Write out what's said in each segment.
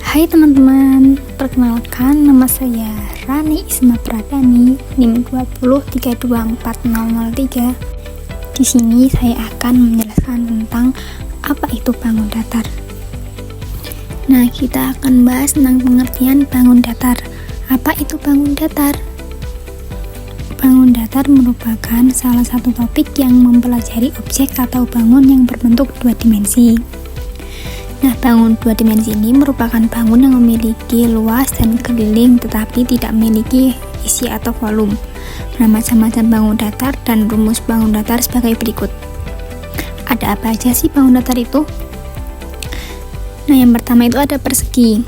Hai teman-teman, perkenalkan nama saya Rani Isma Pradani, NIM 203240003. Di sini saya akan menjelaskan tentang apa itu bangun datar. Nah, kita akan bahas tentang pengertian bangun datar. Apa itu bangun datar? Bangun datar merupakan salah satu topik yang mempelajari objek atau bangun yang berbentuk dua dimensi. Nah, bangun dua dimensi ini merupakan bangun yang memiliki luas dan keliling tetapi tidak memiliki isi atau volume. Nah, macam-macam bangun datar dan rumus bangun datar sebagai berikut. Ada apa aja sih bangun datar itu? Nah, yang pertama itu ada persegi.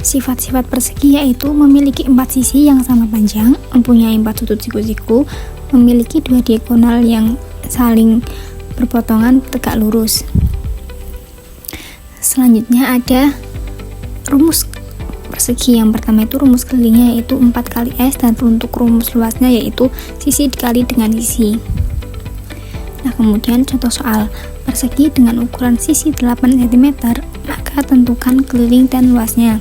Sifat-sifat persegi yaitu memiliki 4 sisi yang sama panjang, mempunyai 4 sudut siku-siku, memiliki 2 diagonal yang saling berpotongan tegak lurus. Selanjutnya ada rumus persegi. Yang pertama itu rumus kelilingnya yaitu 4 kali S, dan untuk rumus luasnya yaitu sisi dikali dengan sisi. Nah, kemudian contoh soal persegi dengan ukuran sisi 8 cm, maka tentukan keliling dan luasnya.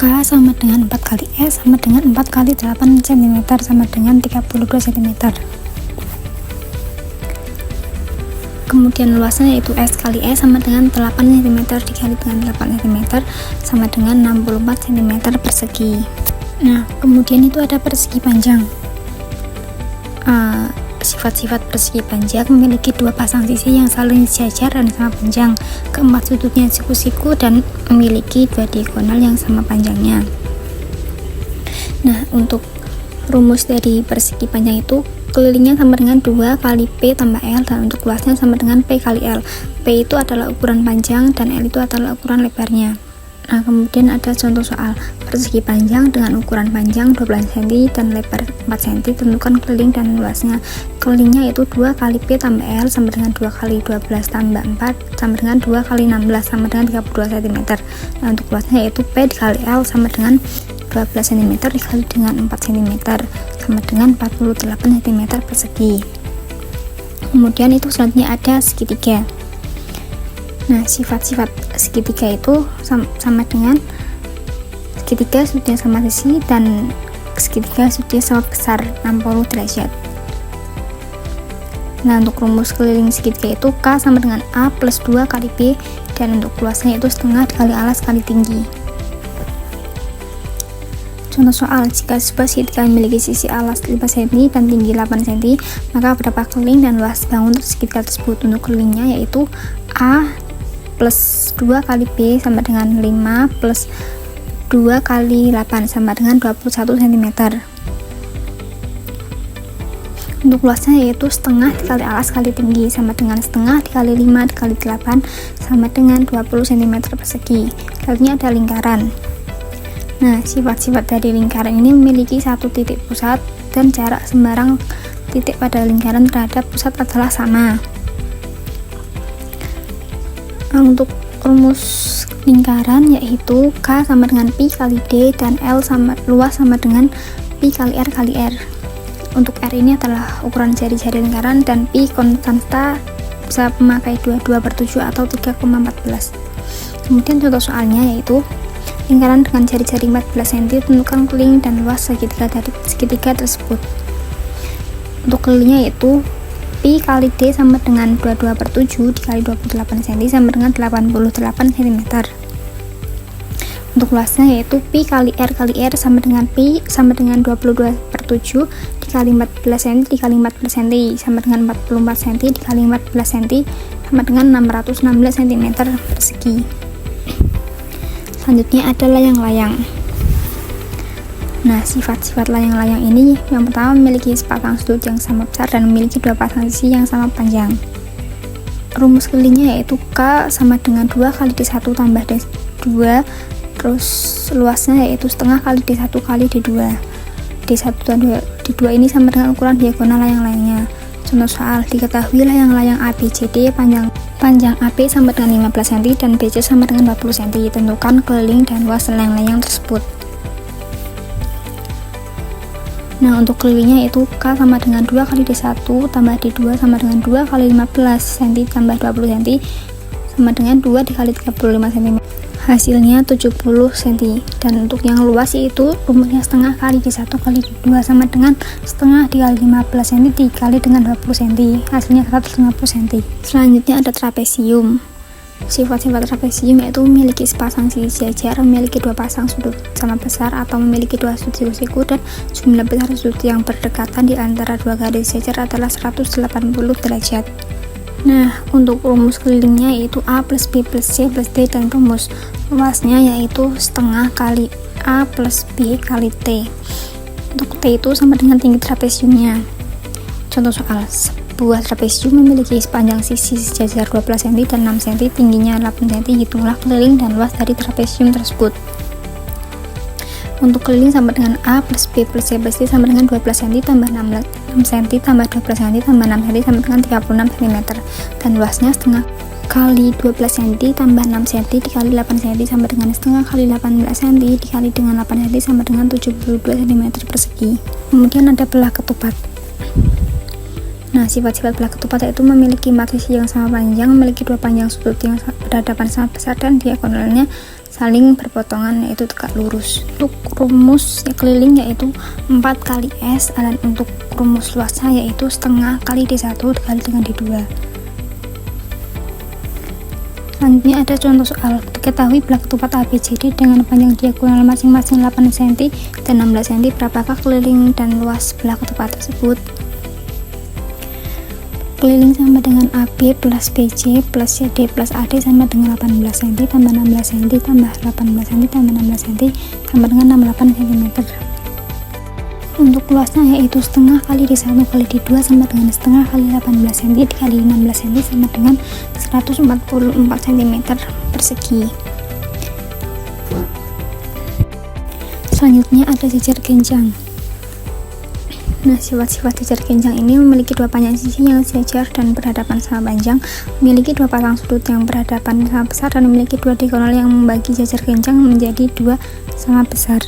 K sama dengan 4 kali S sama dengan 4 kali 8 cm sama dengan 32 cm. Kemudian luasnya yaitu S kali S sama dengan 8 cm dikali dengan 8 cm sama dengan 64 cm persegi. Nah, kemudian itu ada persegi panjang. Sifat-sifat persegi panjang memiliki 2 pasang sisi yang saling sejajar dan sama panjang, keempat sudutnya siku-siku, dan memiliki 2 diagonal yang sama panjangnya. Nah, untuk rumus dari persegi panjang itu kelilingnya sama dengan 2 kali P tambah L, dan untuk luasnya sama dengan P kali L. P itu adalah ukuran panjang dan L itu adalah ukuran lebarnya. Nah, kemudian ada contoh soal persegi panjang dengan ukuran panjang 12 cm dan lebar 4 cm, tentukan keliling dan luasnya. Kelilingnya yaitu 2 kali P tambah L sama dengan 2 kali 12 tambah 4 sama dengan 2 kali 16 sama dengan 32 cm. Nah, untuk luasnya yaitu P dikali L sama dengan 12 cm dikali dengan 4 cm sama dengan 48 cm persegi. Kemudian itu selanjutnya ada segitiga. Nah, sifat-sifat segitiga itu sama dengan segitiga sudutnya sama sisi dan segitiga sudutnya sama besar 60 derajat. Nah, untuk rumus keliling segitiga itu K sama dengan A plus 2 kali B, dan untuk luasnya itu setengah dikali alas kali tinggi. Contoh soal, jika sebuah segitiga memiliki sisi alas 5 cm dan tinggi 8 cm, maka berapa keliling dan luas bangun segitiga tersebut? Untuk kelilingnya yaitu A plus 2 kali B sama dengan 5 plus 2 kali 8 sama dengan 21 cm. Untuk luasnya yaitu setengah dikali alas kali tinggi sama dengan setengah dikali 5 dikali 8 sama dengan 20 cm persegi. Selanjutnya ada lingkaran. Nah, sifat-sifat dari lingkaran ini memiliki satu titik pusat dan jarak sembarang titik pada lingkaran terhadap pusat adalah sama. Untuk rumus lingkaran yaitu K sama dengan Pi kali D dan L luas sama dengan Pi kali R kali R. Untuk R ini adalah ukuran jari-jari lingkaran dan Pi konstanta bisa memakai 22/7 atau 3,14. Kemudian contoh soalnya yaitu lingkaran dengan jari-jari 14 cm, tentukan keliling dan luas segitiga dari segitiga tersebut. Untuk kelilingnya yaitu Pi kali D sama dengan 22/7 dikali 28 cm sama dengan 88 cm. Untuk luasnya yaitu Pi kali R kali R sama dengan Pi sama dengan 22/7 dikali 14 cm dikali 14 cm sama dengan 44 cm dikali 14 cm sama dengan 616 cm persegi. Selanjutnya ada layang-layang. Nah, sifat-sifat layang-layang ini yang pertama memiliki sepasang sudut yang sama besar dan memiliki 2 pasang sisi yang sama panjang. Rumus kelilingnya yaitu K sama dengan 2 kali D1 tambah D2, terus luasnya yaitu setengah kali D1 kali D2. D1 dan D2 ini sama dengan ukuran diagonal layang-layangnya. Contoh soal, diketahui layang-layang ABCD panjang AB sama dengan 15 cm dan BC sama dengan 20 cm. Tentukan keliling dan luas layang-layang tersebut. Nah, untuk kelilingnya yaitu K sama dengan 2 kali D1 tambah D2 sama dengan 2 kali 15 cm tambah 20 cm sama dengan 2 dikali 35 cm. Hasilnya 70 cm. Dan untuk yang luas yaitu rumusnya setengah kali D1 kali D2 sama dengan setengah dikali 15 cm dikali dengan 20 cm. Hasilnya 150 cm. Selanjutnya ada trapesium. Sifat-sifat trapesium yaitu memiliki sepasang sisi sejajar, memiliki dua pasang sudut sama besar atau memiliki dua sudut siku dan jumlah besar sudut yang berdekatan di antara dua garis sejajar adalah 180 derajat. Nah, untuk rumus kelilingnya yaitu A plus B plus C plus D, dan rumus luasnya yaitu setengah kali A plus B kali T. Untuk T itu sama dengan tinggi trapesiumnya. Contoh soal, sebuah trapesium memiliki sepanjang sisi sejajar 12 cm dan 6 cm, tingginya 8 cm. Hitunglah keliling dan luas dari trapesium tersebut. Untuk keliling sama dengan A plus B plus C plus D sama dengan 12 cm tambah 6 cm tambah 12 cm tambah 6 cm sama dengan 36 cm. Dan luasnya setengah kali 12 cm tambah 6 cm dikali 8 cm sama dengan setengah kali 18 cm dikali dengan 8 cm sama dengan 72 cm persegi. Kemudian ada belah ketupat. Nah, sifat-sifat belah ketupat yaitu memiliki matrisi yang sama panjang, memiliki dua panjang sudut yang berhadapan sama besar, dan diagonalnya saling berpotongan yaitu tegak lurus. Untuk rumus keliling yaitu 4 kali S, dan untuk rumus luasnya yaitu setengah kali D1 dikali dengan D2. Selanjutnya ada contoh soal. Diketahui belah ketupat ABCD dengan panjang diagonal masing-masing 8 cm dan 16 cm. Berapakah keliling dan luas belah ketupat tersebut? Keliling sama dengan AB plus BC plus CD plus AD sama dengan 18 cm tambah 16 cm tambah 18 cm tambah 16 cm sama dengan 68 cm. Untuk luasnya yaitu setengah kali D1 kali D2 sama dengan setengah kali 18 cm dikali 16 cm sama dengan 144 cm persegi. Selanjutnya ada jejer genjang. Nah, sifat-sifat jejer genjang ini memiliki dua panjang sisi yang sejajar dan berhadapan sama panjang, memiliki dua pasang sudut yang berhadapan sama besar, dan memiliki dua diagonal yang membagi jejer genjang menjadi dua sama besar.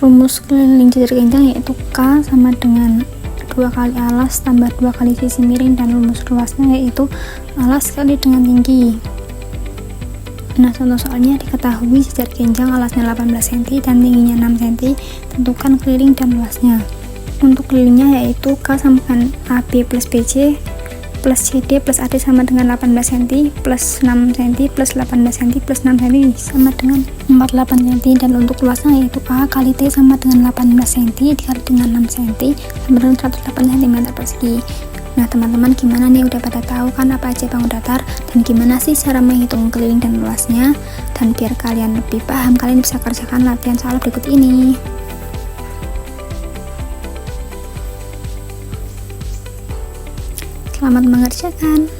Rumus keliling jejer genjang yaitu K sama dengan 2 kali alas tambah 2 kali sisi miring, dan rumus luasnya yaitu alas kali dengan tinggi. Nah, contoh soalnya, diketahui jejer genjang alasnya 18 cm dan tingginya 6 cm. Tentukan keliling dan luasnya. Untuk kelilingnya yaitu K sama dengan AB plus BC plus CD plus AD sama dengan 18 cm plus 6 cm plus 18 cm plus 6 cm sama dengan 48 cm. Dan untuk luasnya yaitu A kali T sama dengan 18 cm dikali dengan 6 cm sama dengan 108 cm persegi. Nah, teman-teman, gimana nih, udah pada tahu kan apa aja bangun datar dan gimana sih cara menghitung keliling dan luasnya? Dan biar kalian lebih paham, kalian bisa kerjakan latihan soal berikut ini. Selamat mengerjakan.